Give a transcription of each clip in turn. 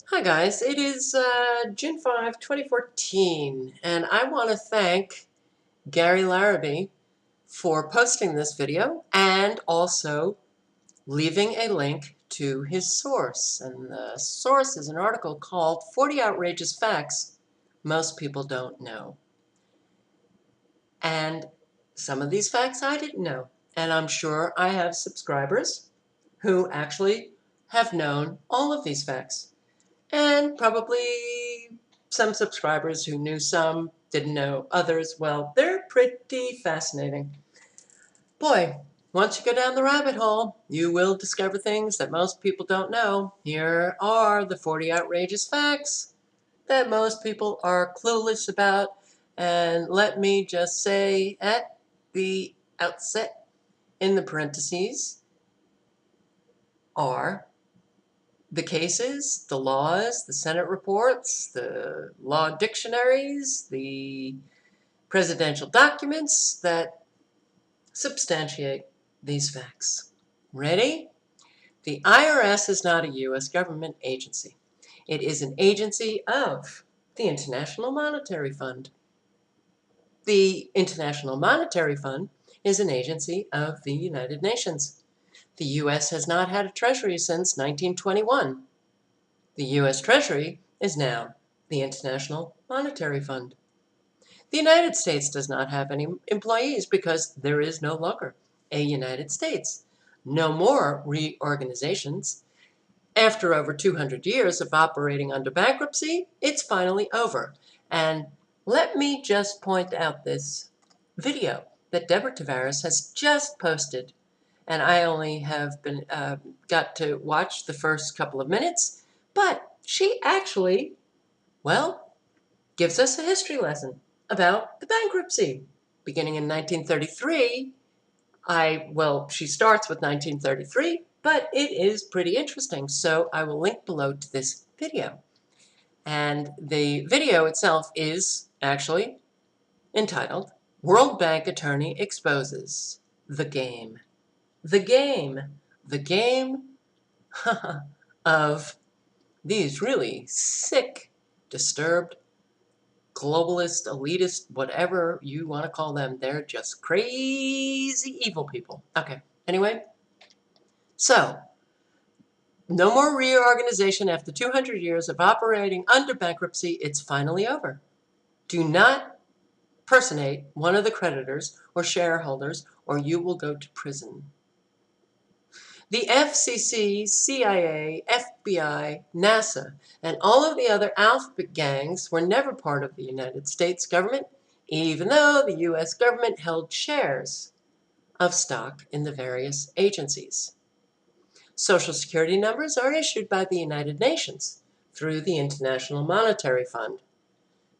Hi guys, it is June 5, 2014, and I want to thank Gary Larrabee for posting this video and also leaving a link to his source. And the source is an article called 40 Outrageous Facts Most People Don't Know. And some of these facts I didn't know, and I'm sure I have subscribers who actually have known all of these facts. And probably some subscribers who knew some, didn't know others. Well, they're pretty fascinating. Boy, once you go down the rabbit hole, you will discover things that most people don't know. Here are the 40 outrageous facts that most people are clueless about. And let me just say at the outset, in the parentheses, are the cases, the laws, the Senate reports, the law dictionaries, the presidential documents that substantiate these facts. Ready? The IRS is not a U.S. government agency. It is an agency of the International Monetary Fund. The International Monetary Fund is an agency of the United Nations. The U.S. has not had a treasury since 1921. The U.S. Treasury is now the International Monetary Fund. The United States does not have any employees because there is no longer a United States. No more reorganizations. After over 200 years of operating under bankruptcy, it's finally over. And let me just point out this video that Deborah Tavares has just posted. And I only have been got to watch the first couple of minutes, but she actually, well, gives us a history lesson about the bankruptcy. Beginning in 1933, she starts with 1933, but it is pretty interesting. So I will link below to this video. And the video itself is actually entitled, World Bank Attorney Exposes the Game. The game. The game of these really sick, disturbed, globalist, elitist, whatever you want to call them. They're just crazy evil people. Okay, anyway, so no more reorganization after 200 years of operating under bankruptcy. It's finally over. Do not personate one of the creditors or shareholders, or you will go to prison. The FCC, CIA, FBI, NASA, and all of the other alphabet gangs were never part of the United States government, even though the U.S. government held shares of stock in the various agencies. Social Security numbers are issued by the United Nations through the International Monetary Fund.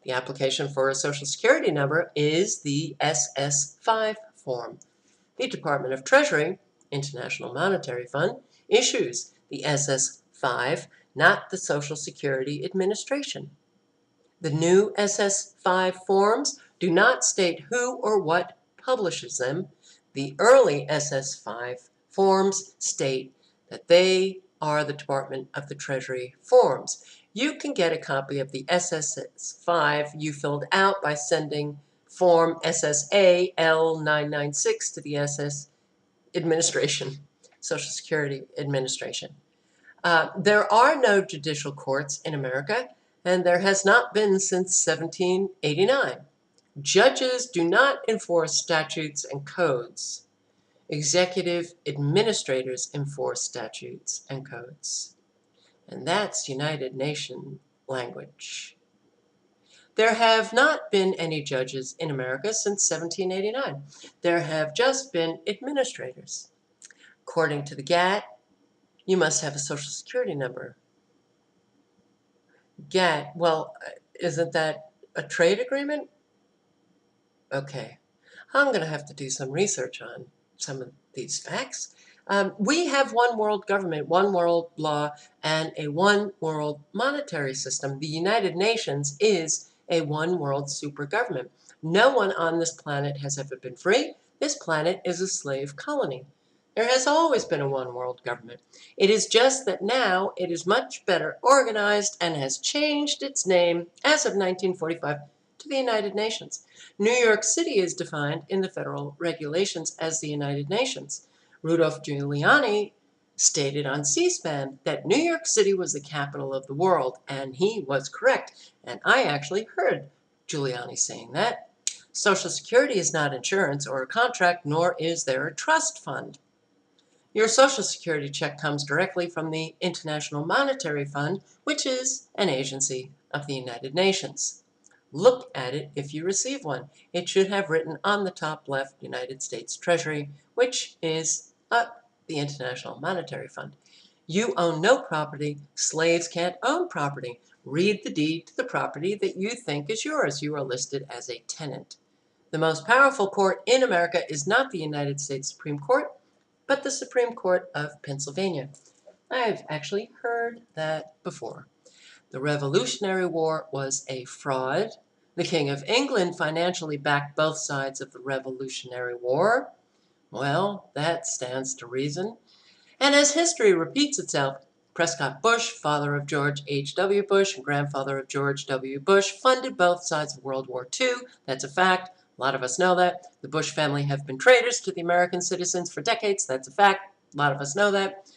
The application for a Social Security number is the SS5 form. The Department of Treasury, International Monetary Fund, issues the SS5, not the Social Security Administration. The new SS5 forms do not state who or what publishes them. The early SS5 forms state that they are the Department of the Treasury forms. You can get a copy of the SS5 you filled out by sending Form SSA L996 to the SS Administration, Social Security Administration. There are no judicial courts in America, and there has not been since 1789. Judges do not enforce statutes and codes. Executive administrators enforce statutes and codes. And that's United Nations language. There have not been any judges in America since 1789. There have just been administrators. According to the GATT, you must have a Social Security number. GATT, well, isn't that a trade agreement? Okay, I'm going to have to do some research on some of these facts. We have one world government, one world law, and a one world monetary system. The United Nations is a one world super government. No one on this planet has ever been free. This planet is a slave colony. There has always been a one world government. It is just that now it is much better organized and has changed its name as of 1945 to the United Nations. New York City is defined in the federal regulations as the United Nations. Rudolph Giuliani stated on C-SPAN that New York City was the capital of the world, and he was correct. And I actually heard Giuliani saying that. Social Security is not insurance or a contract, nor is there a trust fund. Your Social Security check comes directly from the International Monetary Fund, which is an agency of the United Nations. Look at it if you receive one. It should have written on the top left United States Treasury, which is the International Monetary Fund. You own no property. Slaves can't own property. Read the deed to the property that you think is yours. You are listed as a tenant. The most powerful court in America is not the United States Supreme Court, but the Supreme Court of Pennsylvania. I've actually heard that before. The Revolutionary War was a fraud. The King of England financially backed both sides of the Revolutionary War. Well, that stands to reason. And as history repeats itself, Prescott Bush, father of George H.W. Bush and grandfather of George W. Bush, funded both sides of World War II. That's a fact. A lot of us know that. The Bush family have been traitors to the American citizens for decades. That's a fact. A lot of us know that.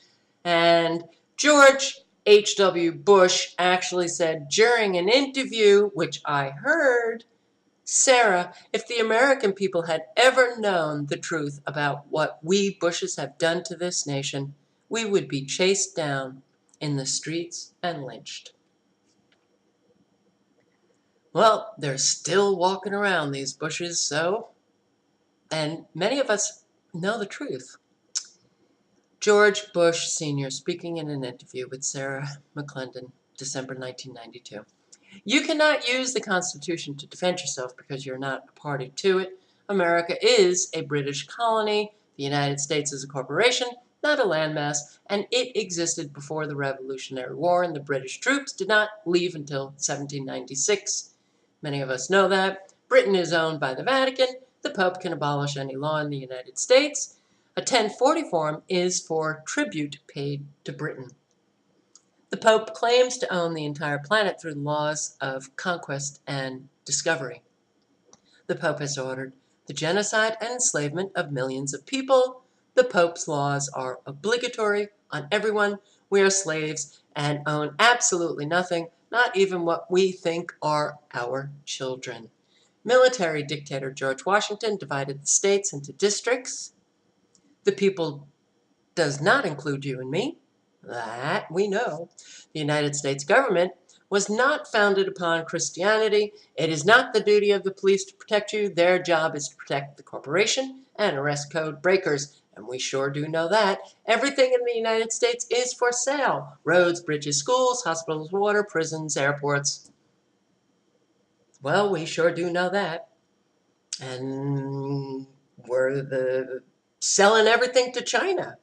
And George H.W. Bush actually said during an interview, which I heard, Sarah, if the American people had ever known the truth about what we Bushes have done to this nation, we would be chased down in the streets and lynched. Well, they're still walking around, these Bushes, and many of us know the truth. George Bush Sr. speaking in an interview with Sarah McClendon, December 1992. You cannot use the Constitution to defend yourself because you're not a party to it. America is a British colony. The United States is a corporation, not a landmass, and it existed before the Revolutionary War, and the British troops did not leave until 1796. Many of us know that. Britain is owned by the Vatican. The Pope can abolish any law in the United States. A 1040 form is for tribute paid to Britain. The Pope claims to own the entire planet through the laws of conquest and discovery. The Pope has ordered the genocide and enslavement of millions of people. The Pope's laws are obligatory on everyone. We are slaves and own absolutely nothing, not even what we think are our children. Military dictator George Washington divided the states into districts. The people does not include you and me. That we know. The United States government was not founded upon Christianity. It is not the duty of the police to protect you. Their job is to protect the corporation and arrest code breakers. And we sure do know that. Everything in the United States is for sale. Roads, bridges, schools, hospitals, water, prisons, airports. Well, we sure do know that. And we're selling everything to China.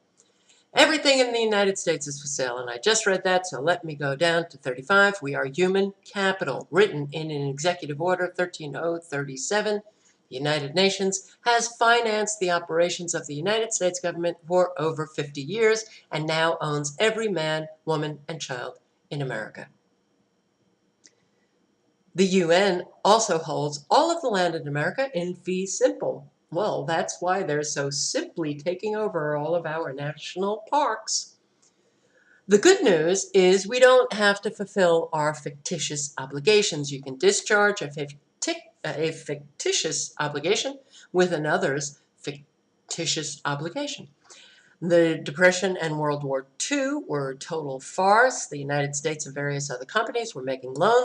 Everything in the United States is for sale, and I just read that, so let me go down to 35. We are human capital, written in an executive order 13037. The United Nations has financed the operations of the United States government for over 50 years and now owns every man, woman, and child in America. The UN also holds all of the land in America in fee simple. Well, that's why they're so simply taking over all of our national parks. The good news is we don't have to fulfill our fictitious obligations. You can discharge a fictitious obligation with another's fictitious obligation. The Depression and World War II were a total farce. The United States and various other companies were making loans